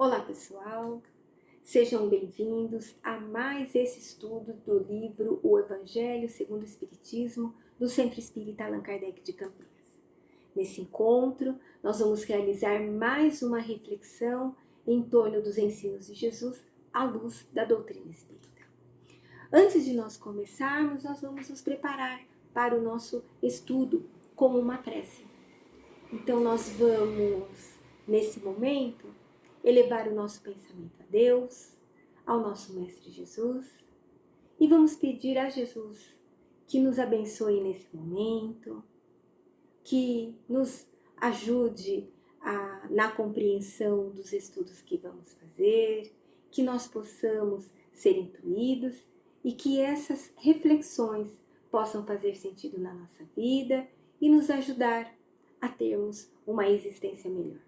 Olá pessoal, sejam bem-vindos a mais esse estudo do livro O Evangelho segundo o Espiritismo, do Centro Espírita Allan Kardec de Campinas. Nesse encontro, nós vamos realizar mais uma reflexão em torno dos ensinos de Jesus à luz da doutrina espírita. Antes de nós começarmos, nós vamos nos preparar para o nosso estudo com uma prece. Então nós vamos, nesse momento, elevar o nosso pensamento a Deus, ao nosso Mestre Jesus, e vamos pedir a Jesus que nos abençoe nesse momento, que nos ajude na compreensão dos estudos que vamos fazer, que nós possamos ser intuídos e que essas reflexões possam fazer sentido na nossa vida e nos ajudar a termos uma existência melhor.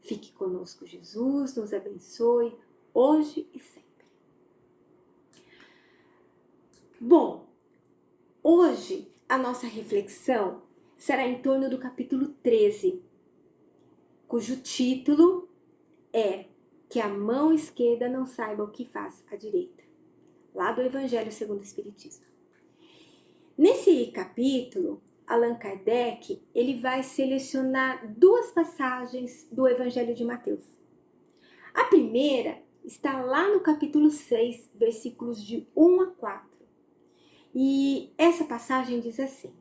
Fique conosco, Jesus, nos abençoe, hoje e sempre. Bom, hoje a nossa reflexão será em torno do capítulo 13, cujo título é Que a mão esquerda não saiba o que faz a direita, lá do Evangelho segundo o Espiritismo. Nesse capítulo, Allan Kardec ele vai selecionar duas passagens do Evangelho de Mateus. A primeira está lá no capítulo 6, versículos de 1 a 4. E essa passagem diz assim: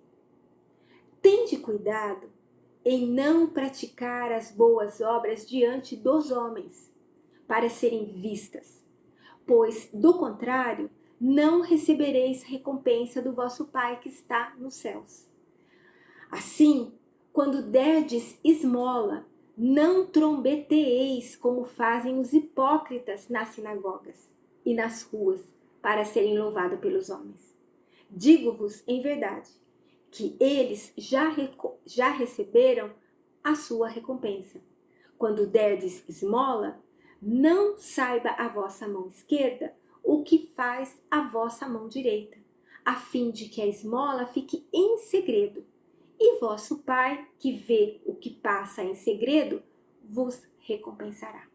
Tende cuidado em não praticar as boas obras diante dos homens, para serem vistas, pois, do contrário, não recebereis recompensa do vosso Pai que está nos céus. Assim, quando derdes esmola, não trombeteeis como fazem os hipócritas nas sinagogas e nas ruas, para serem louvados pelos homens. Digo-vos em verdade, que eles já receberam a sua recompensa. Quando derdes esmola, não saiba a vossa mão esquerda o que faz a vossa mão direita, a fim de que a esmola fique em segredo. E vosso Pai, que vê o que passa em segredo, vos recompensará.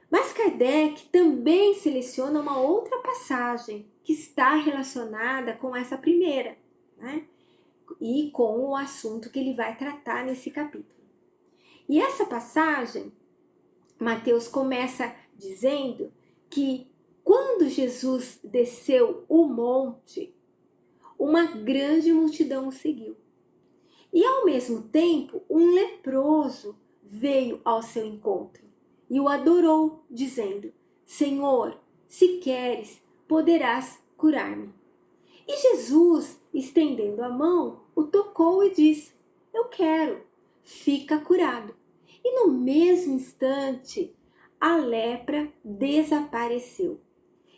Mas Kardec também seleciona uma outra passagem que está relacionada com essa primeira, né? E com o assunto que ele vai tratar nesse capítulo. E essa passagem, Mateus começa dizendo que quando Jesus desceu o monte, uma grande multidão o seguiu. E ao mesmo tempo, um leproso veio ao seu encontro e o adorou, dizendo: Senhor, se queres, poderás curar-me. E Jesus, estendendo a mão, o tocou e disse: Eu quero, fica curado. E no mesmo instante, a lepra desapareceu.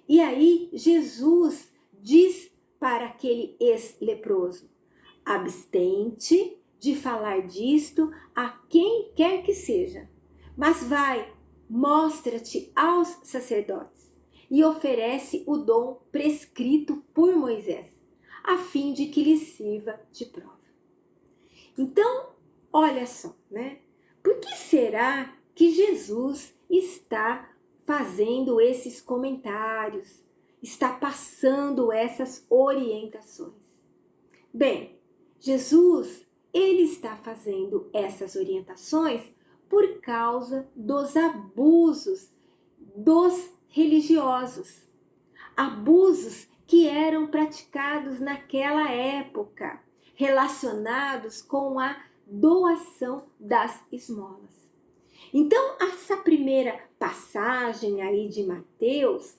E aí Jesus diz para aquele ex-leproso: abstente de falar disto a quem quer que seja, mas vai, mostra-te aos sacerdotes e oferece o dom prescrito por Moisés, a fim de que lhe sirva de prova. Então, olha só, né? Por que será que Jesus está fazendo esses comentários, está passando essas orientações? Bem, Jesus, ele está fazendo essas orientações por causa dos abusos dos religiosos. Abusos que eram praticados naquela época, relacionados com a doação das esmolas. Então, essa primeira passagem aí de Mateus,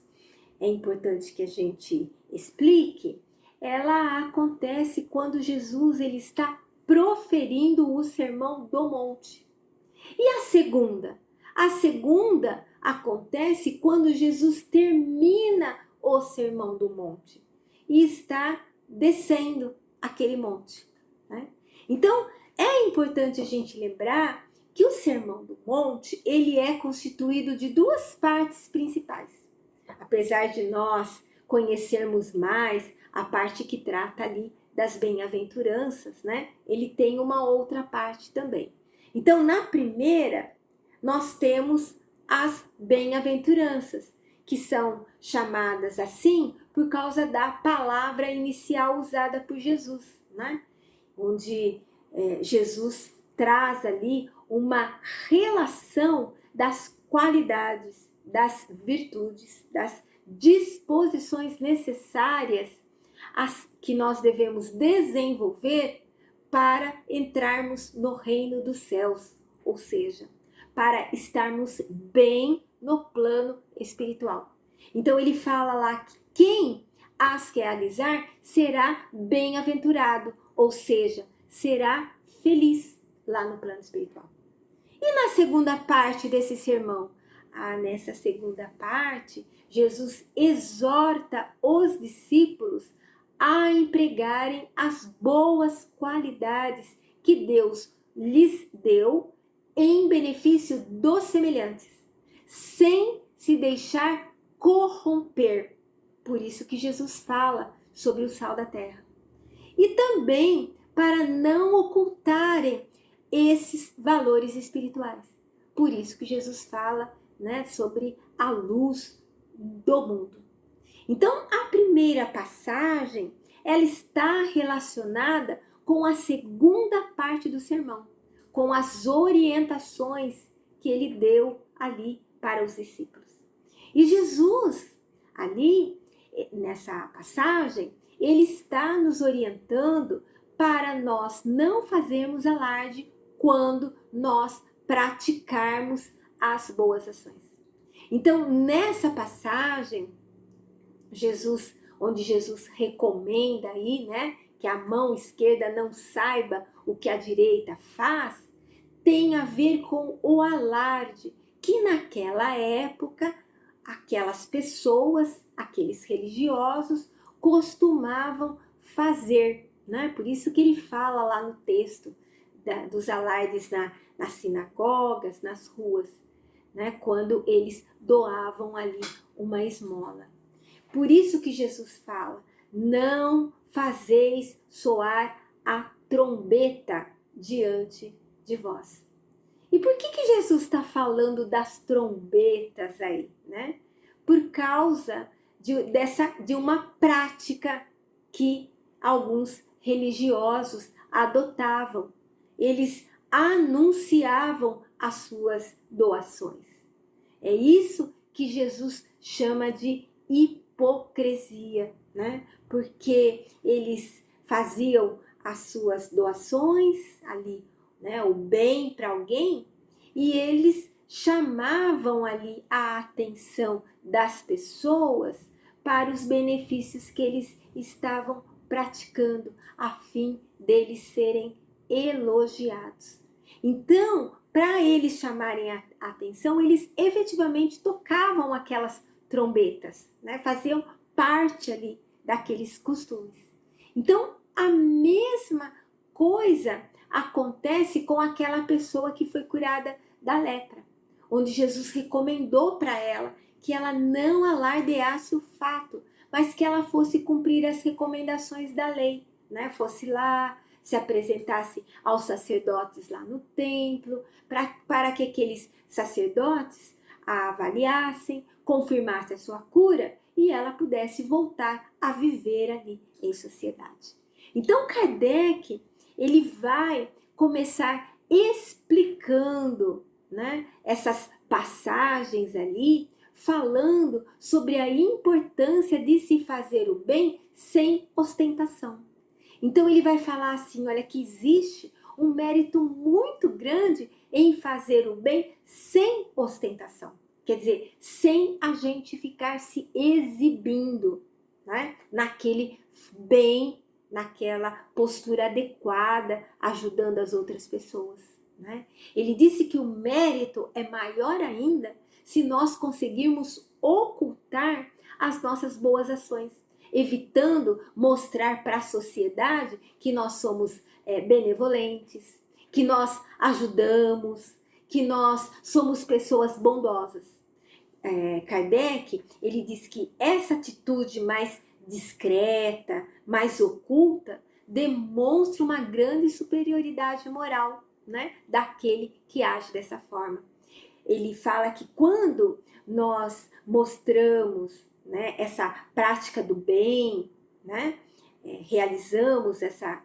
é importante que a gente explique, ela acontece quando Jesus ele está proferindo o Sermão do Monte. E a segunda? A segunda acontece quando Jesus termina o Sermão do Monte e está descendo aquele monte, né? Então, é importante a gente lembrar que o Sermão do Monte ele é constituído de duas partes principais. Apesar de nós conhecermos mais a parte que trata ali das bem-aventuranças, né? Ele tem uma outra parte também. Então, na primeira, nós temos as bem-aventuranças, que são chamadas assim por causa da palavra inicial usada por Jesus, né? Onde Jesus traz ali uma relação das qualidades, das virtudes, das disposições necessárias as que nós devemos desenvolver para entrarmos no reino dos céus, ou seja, para estarmos bem no plano espiritual. Então ele fala lá que quem as realizar será bem-aventurado, ou seja, será feliz lá no plano espiritual. E na segunda parte desse sermão? Nessa segunda parte, Jesus exorta os discípulos a empregarem as boas qualidades que Deus lhes deu em benefício dos semelhantes, sem se deixar corromper. Por isso que Jesus fala sobre o sal da terra. E também para não ocultarem esses valores espirituais. Por isso que Jesus fala, né, sobre a luz do mundo. Então, a primeira passagem, ela está relacionada com a segunda parte do sermão, com as orientações que ele deu ali para os discípulos. E Jesus, ali, nessa passagem, ele está nos orientando para nós não fazermos alarde quando nós praticarmos as boas ações. Então, nessa passagem, onde Jesus recomenda aí, né, que a mão esquerda não saiba o que a direita faz, tem a ver com o alarde que naquela época aquelas pessoas, aqueles religiosos costumavam fazer, né? Por isso que ele fala lá no texto dos alardes nas sinagogas, nas ruas, né? Quando eles doavam ali uma esmola. Por isso que Jesus fala, não fazeis soar a trombeta diante de vós. E por que Jesus está falando das trombetas aí, né? Por causa de uma prática que alguns religiosos adotavam. Eles anunciavam as suas doações. É isso que Jesus chama de hipocrisia, né? Porque eles faziam as suas doações ali, né, o bem para alguém, e eles chamavam ali a atenção das pessoas para os benefícios que eles estavam praticando, a fim deles serem elogiados. Então, para eles chamarem a atenção, eles efetivamente tocavam aquelas trombetas, né? Faziam parte ali daqueles costumes. Então, a mesma coisa acontece com aquela pessoa que foi curada da lepra, onde Jesus recomendou para ela que ela não alardeasse o fato, mas que ela fosse cumprir as recomendações da lei, né? Fosse lá, se apresentasse aos sacerdotes lá no templo, para que aqueles sacerdotes a avaliassem, confirmassem a sua cura e ela pudesse voltar a viver ali em sociedade. Então Kardec, ele vai começar explicando, né, essas passagens ali, falando sobre a importância de se fazer o bem sem ostentação. Então ele vai falar assim, olha, que existe um mérito muito grande em fazer o bem sem ostentação. Quer dizer, sem a gente ficar se exibindo, né, naquele bem, naquela postura adequada, ajudando as outras pessoas, né? Ele disse que o mérito é maior ainda se nós conseguirmos ocultar as nossas boas ações, evitando mostrar para a sociedade que nós somos benevolentes, que nós ajudamos, que nós somos pessoas bondosas. Kardec, ele diz que essa atitude mais discreta, mais oculta, demonstra uma grande superioridade moral, né, daquele que age dessa forma. ele fala que quando nós mostramos, né, essa prática do bem, né, realizamos essa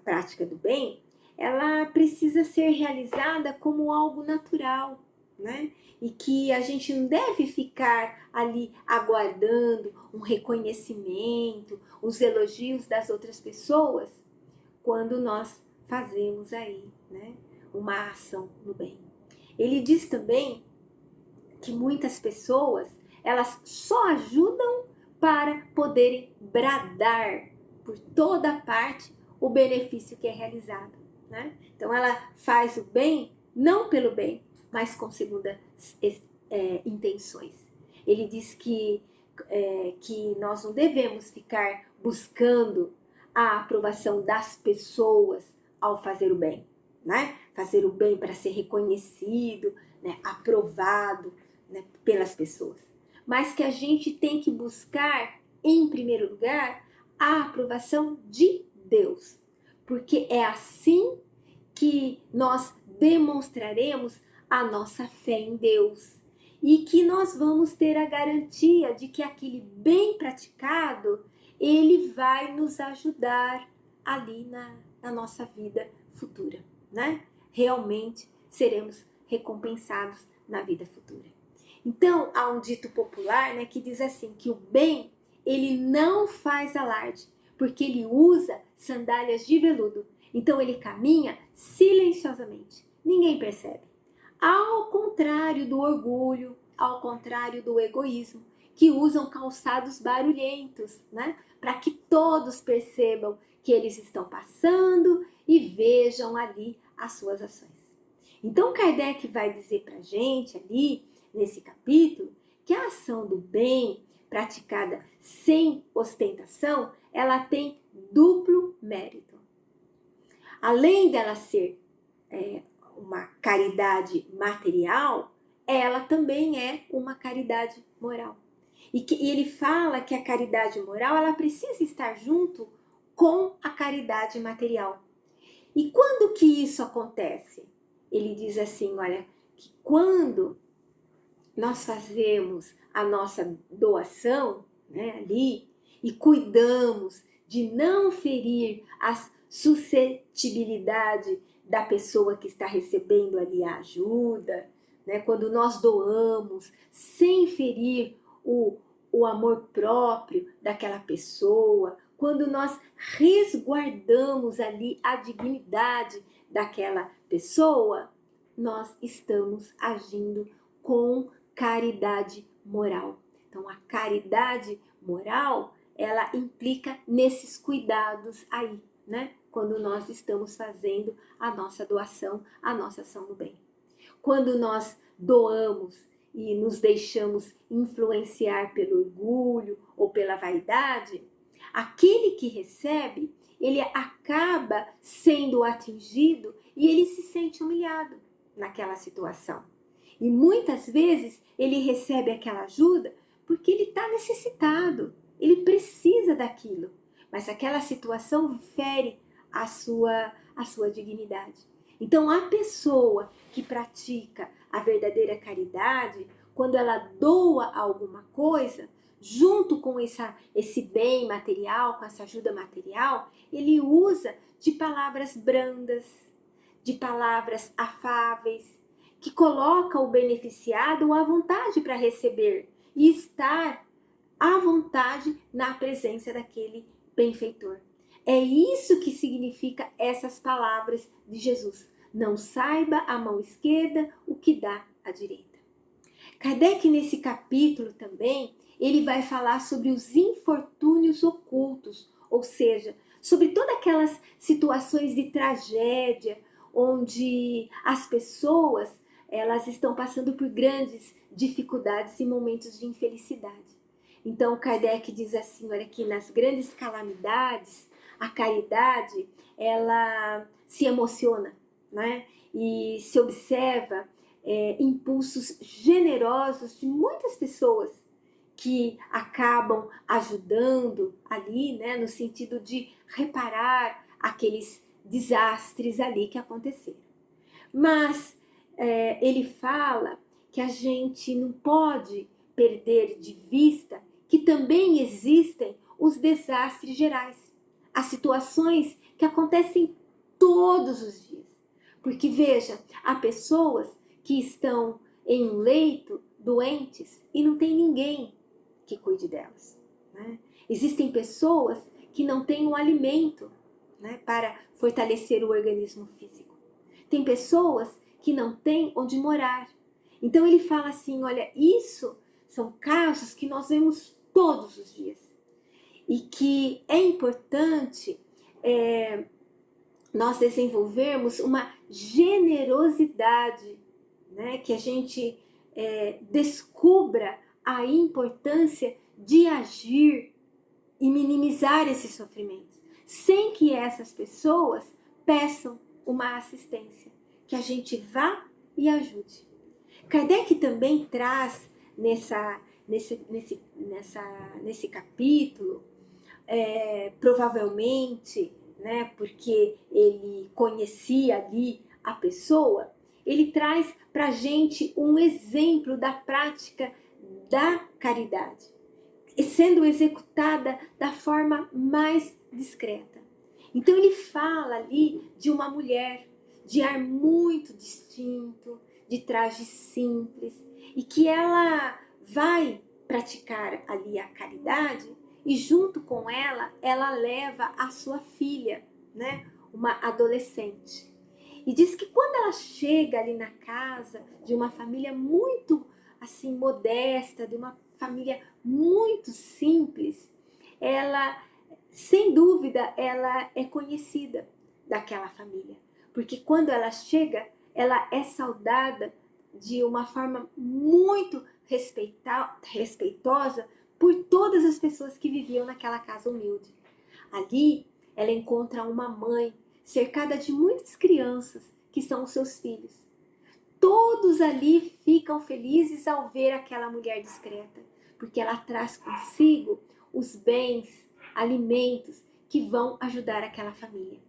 prática do bem, ela precisa ser realizada como algo natural, né? E que a gente não deve ficar ali aguardando um reconhecimento, os elogios das outras pessoas quando nós fazemos aí, né, uma ação no bem. Ele diz também que muitas pessoas, elas só ajudam para poderem bradar por toda parte o benefício que é realizado, né? Então ela faz o bem não pelo bem, mas com segundas intenções. Ele diz que nós não devemos ficar buscando a aprovação das pessoas ao fazer o bem, né? Fazer o bem para ser reconhecido, né? Aprovado, né? Pelas pessoas. Mas que a gente tem que buscar, em primeiro lugar, a aprovação de Deus. Porque é assim que nós demonstraremos a nossa fé em Deus. E que nós vamos ter a garantia de que aquele bem praticado, ele vai nos ajudar ali na nossa vida futura, né? Realmente seremos recompensados na vida futura. Então, há um dito popular, né, que diz assim, que o bem, ele não faz alarde, porque ele usa sandálias de veludo. Então, ele caminha silenciosamente. Ninguém percebe. Ao contrário do orgulho, ao contrário do egoísmo, que usam calçados barulhentos, né? Para que todos percebam que eles estão passando e vejam ali as suas ações. Então Kardec vai dizer para a gente ali, nesse capítulo, que a ação do bem, praticada sem ostentação, ela tem duplo mérito. Além dela ser uma caridade material, ela também é uma caridade moral. E ele fala que a caridade moral, ela precisa estar junto com a caridade material. E quando que isso acontece? Ele diz assim, olha, que quando nós fazemos a nossa doação, né, ali, e cuidamos de não ferir a suscetibilidade da pessoa que está recebendo ali a ajuda, né, quando nós doamos sem ferir o amor próprio daquela pessoa, quando nós resguardamos ali a dignidade daquela pessoa, nós estamos agindo com caridade moral. Então, a caridade moral, ela implica nesses cuidados aí, né? Quando nós estamos fazendo a nossa doação, a nossa ação no bem. Quando nós doamos e nos deixamos influenciar pelo orgulho ou pela vaidade, aquele que recebe, ele acaba sendo atingido e ele se sente humilhado naquela situação. E muitas vezes ele recebe aquela ajuda porque ele está necessitado, ele precisa daquilo. Mas aquela situação fere a sua dignidade. Então, a pessoa que pratica a verdadeira caridade, quando ela doa alguma coisa, junto com esse bem material, com essa ajuda material, ele usa de palavras brandas, de palavras afáveis, que coloca o beneficiado à vontade para receber e estar à vontade na presença daquele benfeitor. É isso que significa essas palavras de Jesus. Não saiba a mão esquerda o que dá a direita. Kardec, nesse capítulo também, ele vai falar sobre os infortúnios ocultos, ou seja, sobre todas aquelas situações de tragédia, onde as pessoas elas estão passando por grandes dificuldades e momentos de infelicidade. Então, Kardec diz assim, olha, que nas grandes calamidades, a caridade, ela se emociona, né? E se observa impulsos generosos de muitas pessoas que acabam ajudando ali, né? No sentido de reparar aqueles desastres ali que aconteceram. Mas ele fala que a gente não pode perder de vista que também existem os desastres gerais, as situações que acontecem todos os dias. Porque veja, há pessoas que estão em um leito doentes e não tem ninguém que cuide delas, né? Existem pessoas que não têm um alimento, né, para fortalecer o organismo físico. Tem pessoas que não têm onde morar. Então ele fala assim, olha, isso são casos que nós vemos todos os dias. E que é importante nós desenvolvermos uma generosidade, né? Que a gente descubra a importância de agir e minimizar esses sofrimentos, sem que essas pessoas peçam uma assistência, que a gente vá e ajude. Kardec também traz nesse capítulo, provavelmente, né, porque ele conhecia ali a pessoa, ele traz para a gente um exemplo da prática da caridade, e sendo executada da forma mais discreta. Então ele fala ali de uma mulher de ar muito distinto, de traje simples, e que ela vai praticar ali a caridade, e junto com ela, ela leva a sua filha, né, uma adolescente. E diz que quando ela chega ali na casa de uma família muito assim modesta, de uma família muito simples, ela, sem dúvida, ela é conhecida daquela família. Porque quando ela chega, ela é saudada de uma forma muito respeitosa por todas as pessoas que viviam naquela casa humilde. Ali, ela encontra uma mãe cercada de muitas crianças que são os seus filhos. Todos ali ficam felizes ao ver aquela mulher discreta, porque ela traz consigo os bens, alimentos que vão ajudar aquela família.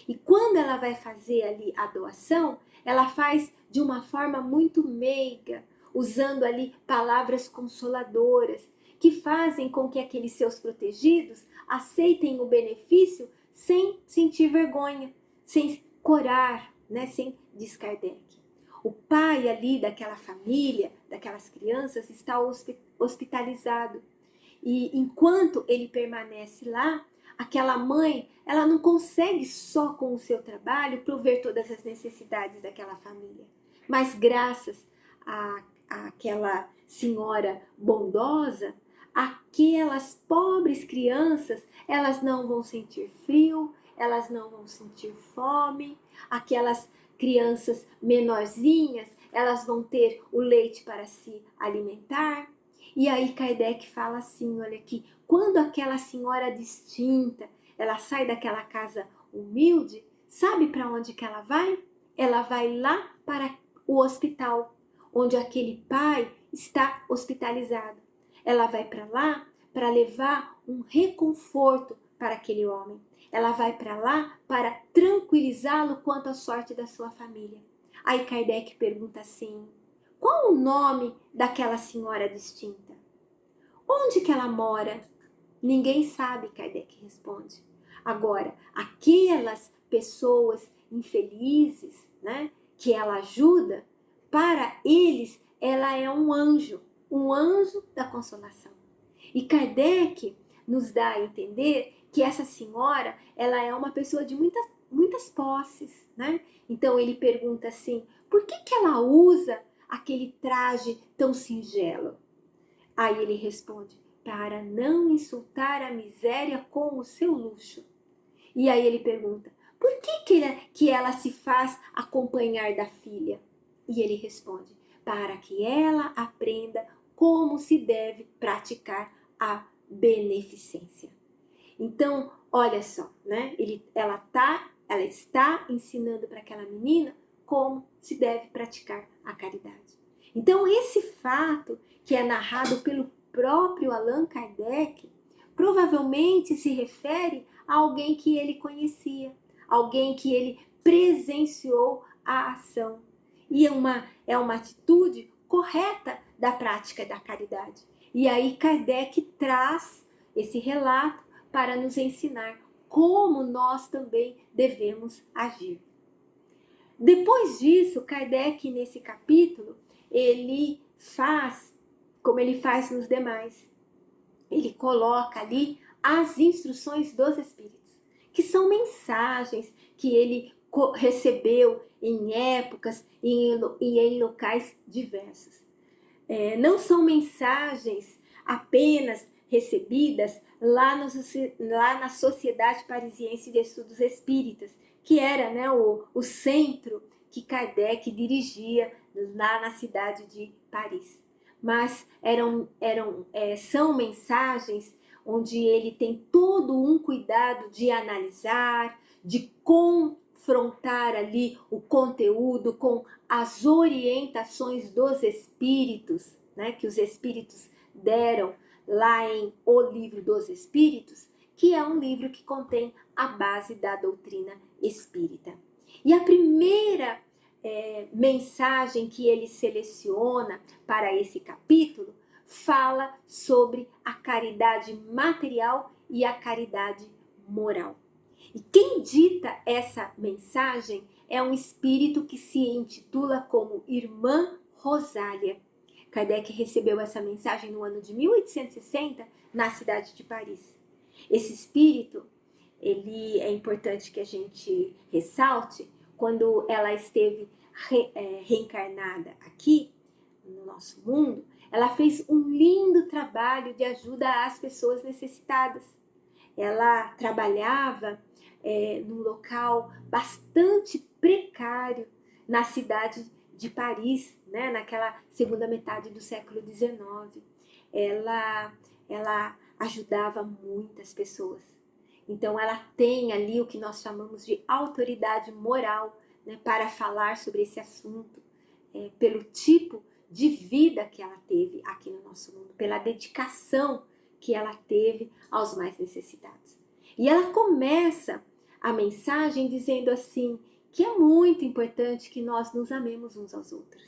E quando ela vai fazer ali a doação, ela faz de uma forma muito meiga, usando ali palavras consoladoras, que fazem com que aqueles seus protegidos aceitem o benefício sem sentir vergonha, sem corar, né, sem diz Kardec. O pai ali daquela família, daquelas crianças, está hospitalizado. E enquanto ele permanece lá, aquela mãe, ela não consegue só com o seu trabalho prover todas as necessidades daquela família. Mas graças àquela senhora bondosa, aquelas pobres crianças, elas não vão sentir frio, elas não vão sentir fome, aquelas crianças menorzinhas, elas vão ter o leite para se alimentar. E aí Kardec fala assim, olha aqui, quando aquela senhora distinta, ela sai daquela casa humilde, sabe para onde que ela vai? Ela vai lá para o hospital, onde aquele pai está hospitalizado. Ela vai para lá para levar um reconforto para aquele homem. Ela vai para lá para tranquilizá-lo quanto à sorte da sua família. Aí Kardec pergunta assim, qual o nome daquela senhora distinta? Onde que ela mora? Ninguém sabe, Kardec responde. Agora, aquelas pessoas infelizes, né, que ela ajuda, para eles ela é um anjo da consolação. E Kardec nos dá a entender que essa senhora, ela é uma pessoa de muitas posses, né? Então ele pergunta assim, por que ela usa aquele traje tão singelo? Aí ele responde, para não insultar a miséria com o seu luxo. E aí ele pergunta, por que ela se faz acompanhar da filha? E ele responde, para que ela aprenda como se deve praticar a beneficência. Então, olha só, né? Ela está ensinando para aquela menina como se deve praticar a caridade. Então, esse fato que é narrado pelo próprio Allan Kardec, provavelmente se refere a alguém que ele conhecia, alguém que ele presenciou a ação. e é uma atitude correta da prática da caridade. E aí Kardec traz esse relato para nos ensinar como nós também devemos agir. Depois disso, Kardec, nesse capítulo, ele faz como ele faz nos demais. Ele coloca ali as instruções dos Espíritos, que são mensagens que ele recebeu em épocas e em locais diversos. Não são mensagens apenas recebidas lá na Sociedade Parisiense de Estudos Espíritas, que era, né, o centro que Kardec dirigia lá na cidade de Paris. Mas são mensagens onde ele tem todo um cuidado de analisar, de confrontar ali o conteúdo com as orientações dos espíritos, né, que os espíritos deram lá em O Livro dos Espíritos, que é um livro que contém a base da doutrina espírita. E a primeira mensagem que ele seleciona para esse capítulo fala sobre a caridade material e a caridade moral. E quem dita essa mensagem é um espírito que se intitula como Irmã Rosália. Kardec recebeu essa mensagem no ano de 1860 na cidade de Paris. Esse espírito, ele é importante que a gente ressalte, quando ela esteve reencarnada aqui no nosso mundo, ela fez um lindo trabalho de ajuda às pessoas necessitadas. Ela trabalhava num local bastante precário na cidade de Paris, né, naquela segunda metade do século XIX. Ela ajudava muitas pessoas. Então ela tem ali o que nós chamamos de autoridade moral, né, para falar sobre esse assunto, pelo tipo de vida que ela teve aqui no nosso mundo, pela dedicação que ela teve aos mais necessitados. E ela começa a mensagem dizendo assim, que é muito importante que nós nos amemos uns aos outros,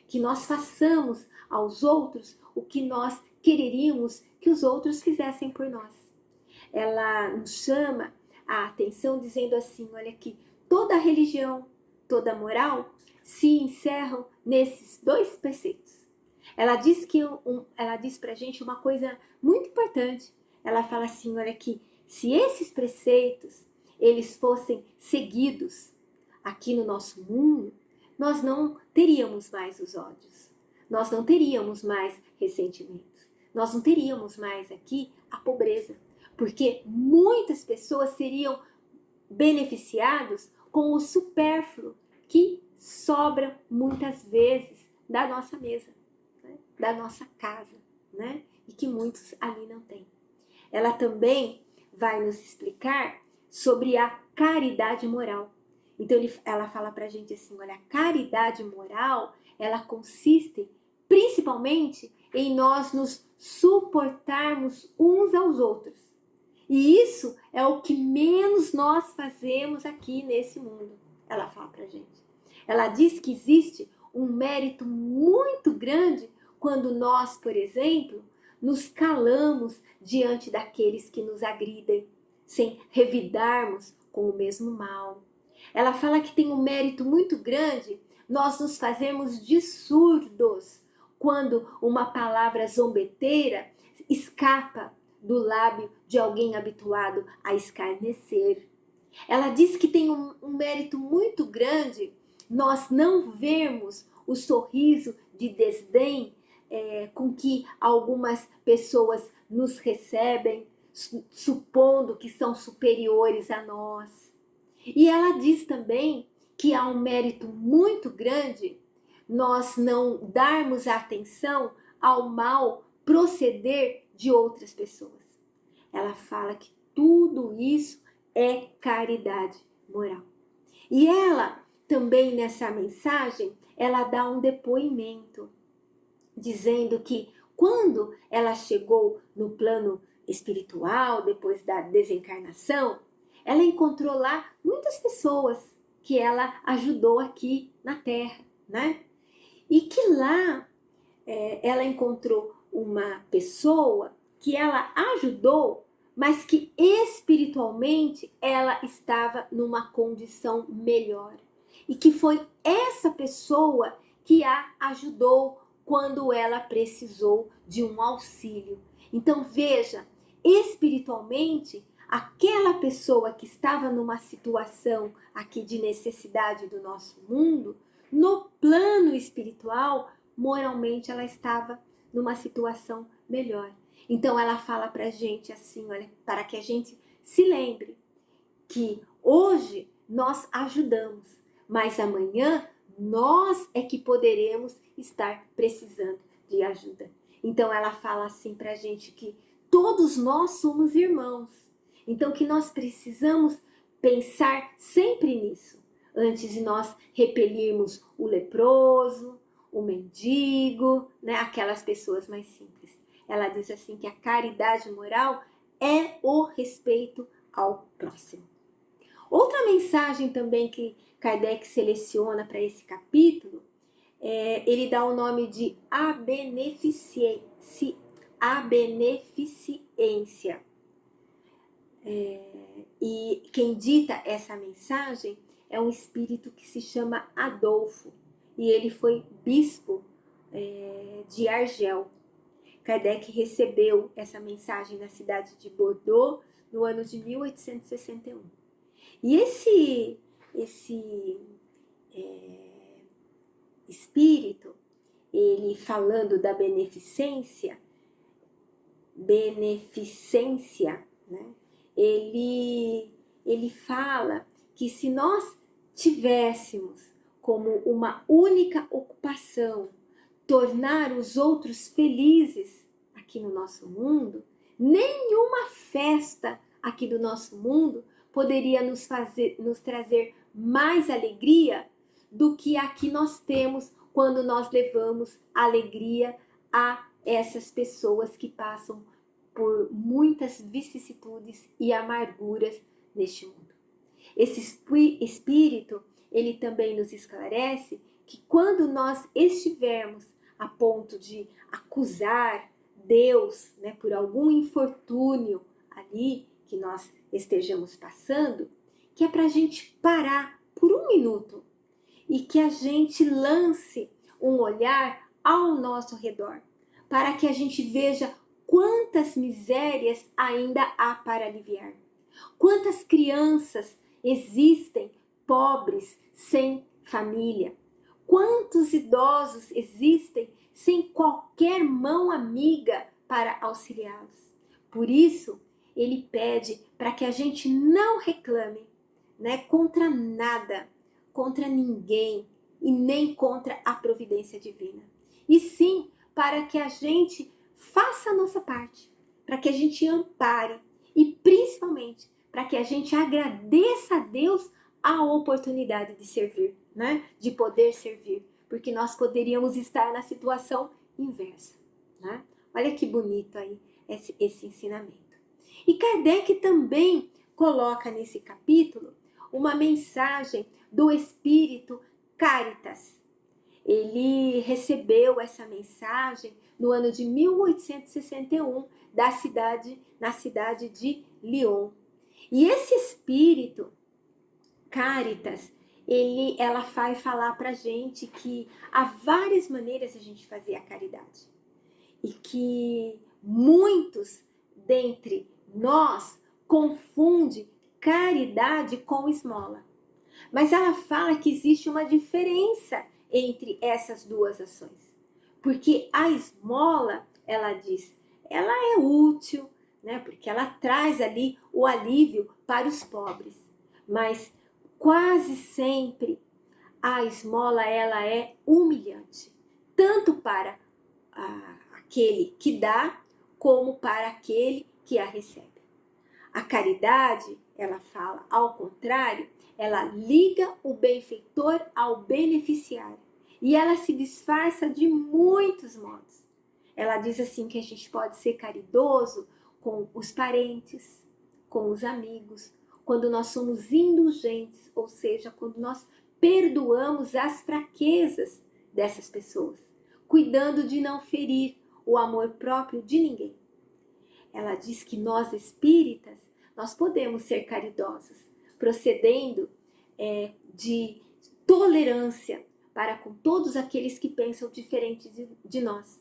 que nós façamos aos outros o que nós quereríamos que os outros fizessem por nós. Ela nos chama a atenção dizendo assim, olha aqui, toda religião, toda moral se encerram nesses dois preceitos. Ela diz pra gente uma coisa muito importante. Ela fala assim, olha aqui, se esses preceitos eles fossem seguidos aqui no nosso mundo, nós não teríamos mais os ódios, nós não teríamos mais ressentimentos, nós não teríamos mais aqui a pobreza, porque muitas pessoas seriam beneficiadas com o supérfluo que sobra muitas vezes da nossa mesa, né? Da nossa casa, né? E que muitos ali não têm. Ela também vai nos explicar sobre a caridade moral. Então ela fala pra gente assim, olha, a caridade moral, ela consiste principalmente em nós nos suportarmos uns aos outros. E isso é o que menos nós fazemos aqui nesse mundo. Ela fala pra gente. Ela diz que existe um mérito muito grande quando nós, por exemplo, nos calamos diante daqueles que nos agridem, sem revidarmos com o mesmo mal. Ela fala que tem um mérito muito grande nós nos fazermos de surdos quando uma palavra zombeteira escapa do lábio de alguém habituado a escarnecer. Ela diz que tem um mérito muito grande nós não vermos o sorriso de desdém com que algumas pessoas nos recebem, supondo que são superiores a nós. E ela diz também que há um mérito muito grande nós não darmos atenção ao mal proceder de outras pessoas. Ela fala que tudo isso é caridade moral. E ela também nessa mensagem, ela dá um depoimento, dizendo que quando ela chegou no plano espiritual, depois da desencarnação, ela encontrou lá muitas pessoas que ela ajudou aqui na Terra. né? E que lá ela encontrou uma pessoa que ela ajudou, mas que espiritualmente ela estava numa condição melhor. E que foi essa pessoa que a ajudou quando ela precisou de um auxílio. Então veja, espiritualmente, aquela pessoa que estava numa situação aqui de necessidade do nosso mundo, no plano espiritual, moralmente ela estava numa situação melhor. Então ela fala pra gente assim, olha, para que a gente se lembre que hoje nós ajudamos, mas amanhã nós é que poderemos estar precisando de ajuda. Então ela fala assim pra gente que todos nós somos irmãos. Então que nós precisamos pensar sempre nisso, antes de nós repelirmos o leproso, o mendigo, né, aquelas pessoas mais simples. Ela diz assim que a caridade moral é o respeito ao próximo. Outra mensagem também que Kardec seleciona para esse capítulo, ele dá o nome de a beneficência. E quem dita essa mensagem é um espírito que se chama Adolfo, e ele foi bispo de Argel. Kardec recebeu essa mensagem na cidade de Bordeaux no ano de 1861. E esse espírito, ele falando da beneficência, né? Ele fala que se nós tivéssemos como uma única ocupação tornar os outros felizes aqui no nosso mundo, nenhuma festa aqui do nosso mundo poderia nos trazer mais alegria do que a que nós temos quando nós levamos alegria a essas pessoas que passam por muitas vicissitudes e amarguras neste mundo. Esse espírito, ele também nos esclarece que quando nós estivermos a ponto de acusar Deus, né, por algum infortúnio ali que nós estejamos passando, que é para a gente parar por um minuto e que a gente lance um olhar ao nosso redor, para que a gente veja quantas misérias ainda há para aliviar. Quantas crianças existem pobres, sem família? Quantos idosos existem sem qualquer mão amiga para auxiliá-los? Por isso, ele pede para que a gente não reclame, né, contra nada, contra ninguém e nem contra a providência divina. E sim, para que a gente faça a nossa parte, para que a gente ampare e principalmente para que a gente agradeça a Deus a oportunidade de servir, né? De poder servir, porque nós poderíamos estar na situação inversa, né? Olha que bonito aí esse ensinamento. E Kardec também coloca nesse capítulo uma mensagem do Espírito Caritas. Ele recebeu essa mensagem no ano de 1861 na cidade de Lyon. E esse espírito Caritas, ela vai falar pra gente que há várias maneiras de a gente fazer a caridade. E que muitos dentre nós confundem caridade com esmola. Mas ela fala que existe uma diferença entre essas duas ações. Porque a esmola, ela diz, ela é útil, né? Porque ela traz ali o alívio para os pobres. Mas quase sempre a esmola ela é humilhante, tanto para aquele que dá, como para aquele que a recebe. A caridade, ela fala, ao contrário, ela liga o benfeitor ao beneficiário. E ela se disfarça de muitos modos. Ela diz assim que a gente pode ser caridoso com os parentes, com os amigos, quando nós somos indulgentes, ou seja, quando nós perdoamos as fraquezas dessas pessoas, cuidando de não ferir o amor próprio de ninguém. Ela diz que nós espíritas, nós podemos ser caridosos, procedendo de tolerância para com todos aqueles que pensam diferente de nós.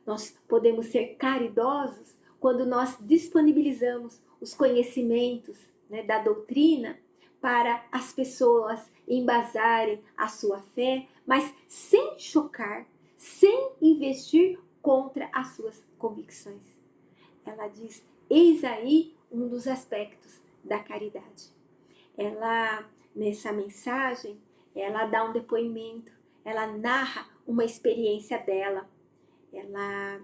Nós podemos ser caridosos quando nós disponibilizamos os conhecimentos, né, da doutrina para as pessoas embasarem a sua fé, mas sem chocar, sem investir contra as suas convicções. Ela diz, eis aí um dos aspectos da caridade. Ela, nessa mensagem, ela dá um depoimento, ela narra uma experiência dela.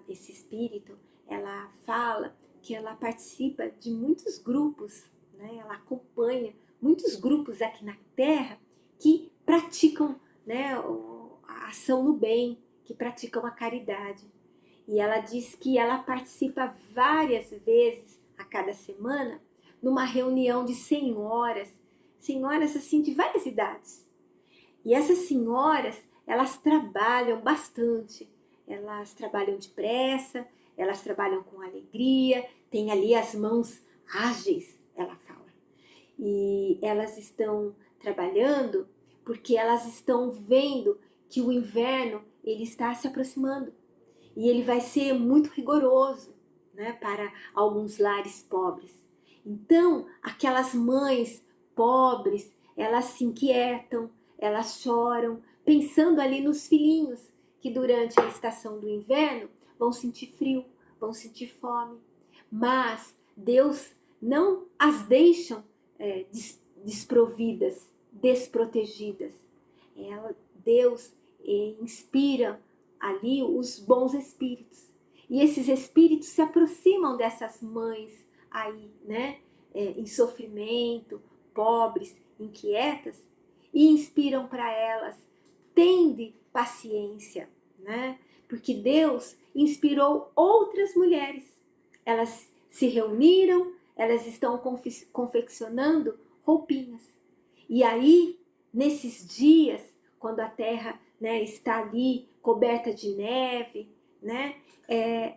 Esse espírito, ela fala que ela participa de muitos grupos, né? Ela acompanha muitos grupos aqui na Terra que praticam, né, a ação no bem, que praticam a caridade. E ela diz que ela participa várias vezes a cada semana numa reunião de senhoras assim de várias idades. E essas senhoras, elas trabalham bastante, elas trabalham depressa, elas trabalham com alegria, tem ali as mãos ágeis, ela fala. E elas estão trabalhando porque elas estão vendo que o inverno ele está se aproximando. E ele vai ser muito rigoroso, né, para alguns lares pobres. Então, aquelas mães pobres, elas se inquietam, elas choram, pensando ali nos filhinhos que durante a estação do inverno vão sentir frio, vão sentir fome. Mas Deus não as deixa desprovidas, desprotegidas. Deus inspira ali os bons espíritos. E esses espíritos se aproximam dessas mães aí, né, em sofrimento, pobres, inquietas, e inspiram para elas, tende paciência, né? Porque Deus inspirou outras mulheres. Elas se reuniram, elas estão confeccionando roupinhas. E aí, nesses dias, quando a terra, né, está ali coberta de neve, né,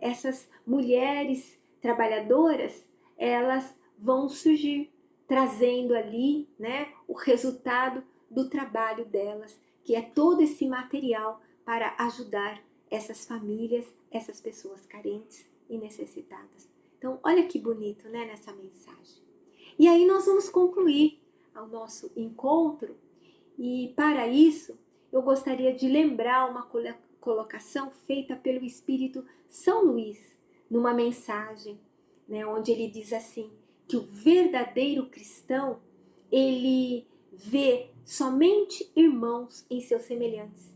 essas mulheres trabalhadoras, elas vão surgir, trazendo ali, né, o resultado do trabalho delas, que é todo esse material para ajudar essas famílias, essas pessoas carentes e necessitadas. Então, olha que bonito, né, nessa mensagem. E aí nós vamos concluir o nosso encontro, e para isso eu gostaria de lembrar uma colocação feita pelo Espírito São Luís, numa mensagem, né, onde ele diz assim, que o verdadeiro cristão, ele vê somente irmãos em seus semelhantes.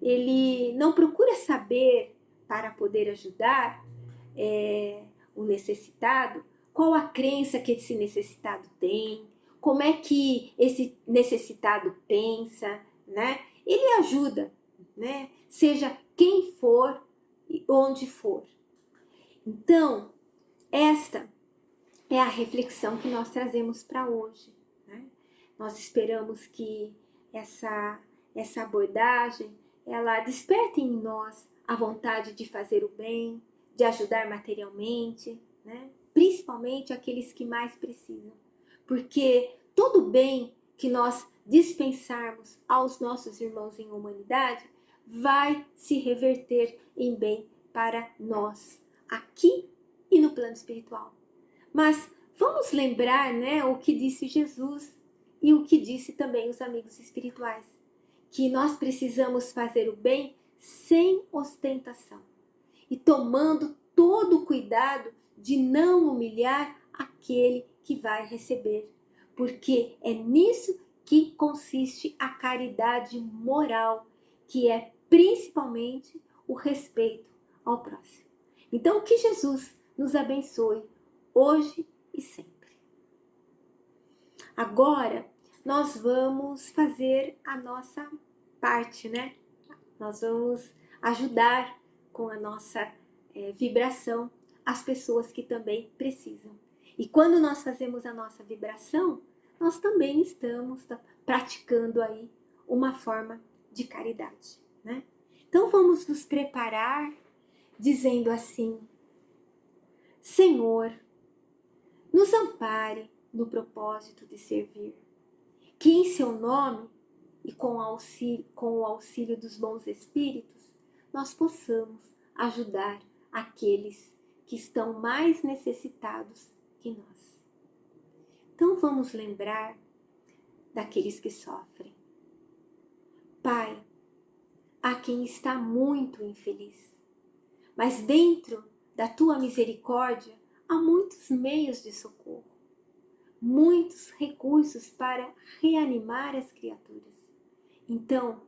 Ele não procura saber, para poder ajudar o necessitado, qual a crença que esse necessitado tem, como é que esse necessitado pensa, né? Ele ajuda, né? Seja quem for e onde for. Então, esta é a reflexão que nós trazemos para hoje, né? Nós esperamos que essa abordagem, ela desperte em nós a vontade de fazer o bem, de ajudar materialmente, né? Principalmente aqueles que mais precisam. Porque todo bem que nós dispensarmos aos nossos irmãos em humanidade vai se reverter em bem para nós, aqui e no plano espiritual. Mas vamos lembrar, né, o que disse Jesus e o que disse também os amigos espirituais, que nós precisamos fazer o bem sem ostentação e tomando todo o cuidado de não humilhar aquele que vai receber, porque é nisso que consiste a caridade moral, que é principalmente o respeito ao próximo. Então, que Jesus nos abençoe hoje e sempre. Agora, nós vamos fazer a nossa parte, né? Nós vamos ajudar com a nossa vibração as pessoas que também precisam. E quando nós fazemos a nossa vibração, nós também estamos praticando aí uma forma de caridade, né? Então vamos nos preparar dizendo assim: Senhor, nos ampare no propósito de servir, que em seu nome e com o auxílio dos bons espíritos, nós possamos ajudar aqueles que estão mais necessitados que nós. Então vamos lembrar daqueles que sofrem. Pai, há quem está muito infeliz, mas dentro da tua misericórdia há muitos meios de socorro, muitos recursos para reanimar as criaturas. Então,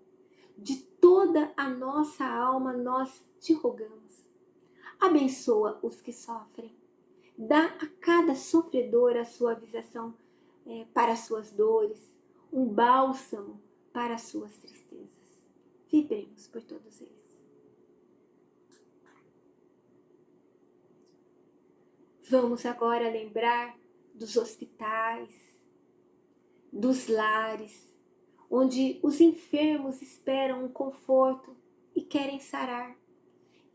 de toda a nossa alma nós te rogamos, abençoa os que sofrem, dá a cada sofredor a suavização para as suas dores, um bálsamo para as suas tristezas. Vibremos por todos eles. Vamos agora lembrar dos hospitais, dos lares, onde os enfermos esperam um conforto e querem sarar.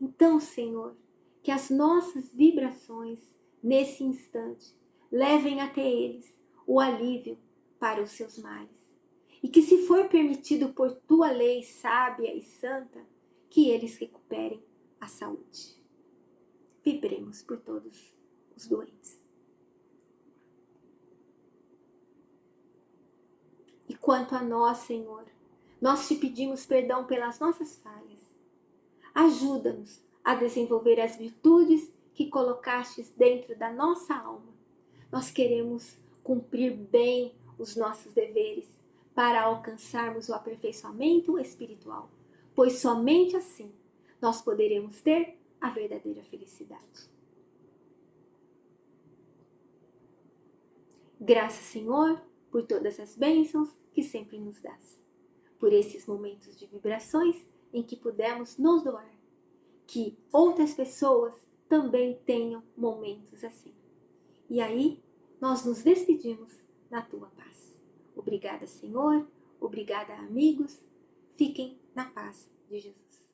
Então, Senhor, que as nossas vibrações nesse instante levem até eles o alívio para os seus males. E que, se for permitido por tua lei sábia e santa, que eles recuperem a saúde. Vibremos por todos os doentes. E quanto a nós, Senhor, nós te pedimos perdão pelas nossas falhas. Ajuda-nos a desenvolver as virtudes que colocastes dentro da nossa alma. Nós queremos cumprir bem os nossos deveres para alcançarmos o aperfeiçoamento espiritual, pois somente assim nós poderemos ter a verdadeira felicidade. Graças, Senhor, por todas as bênçãos que sempre nos dás, por esses momentos de vibrações em que pudemos nos doar, que outras pessoas também tenham momentos assim. E aí, nós nos despedimos na tua paz. Obrigada, Senhor. Obrigada, amigos. Fiquem na paz de Jesus.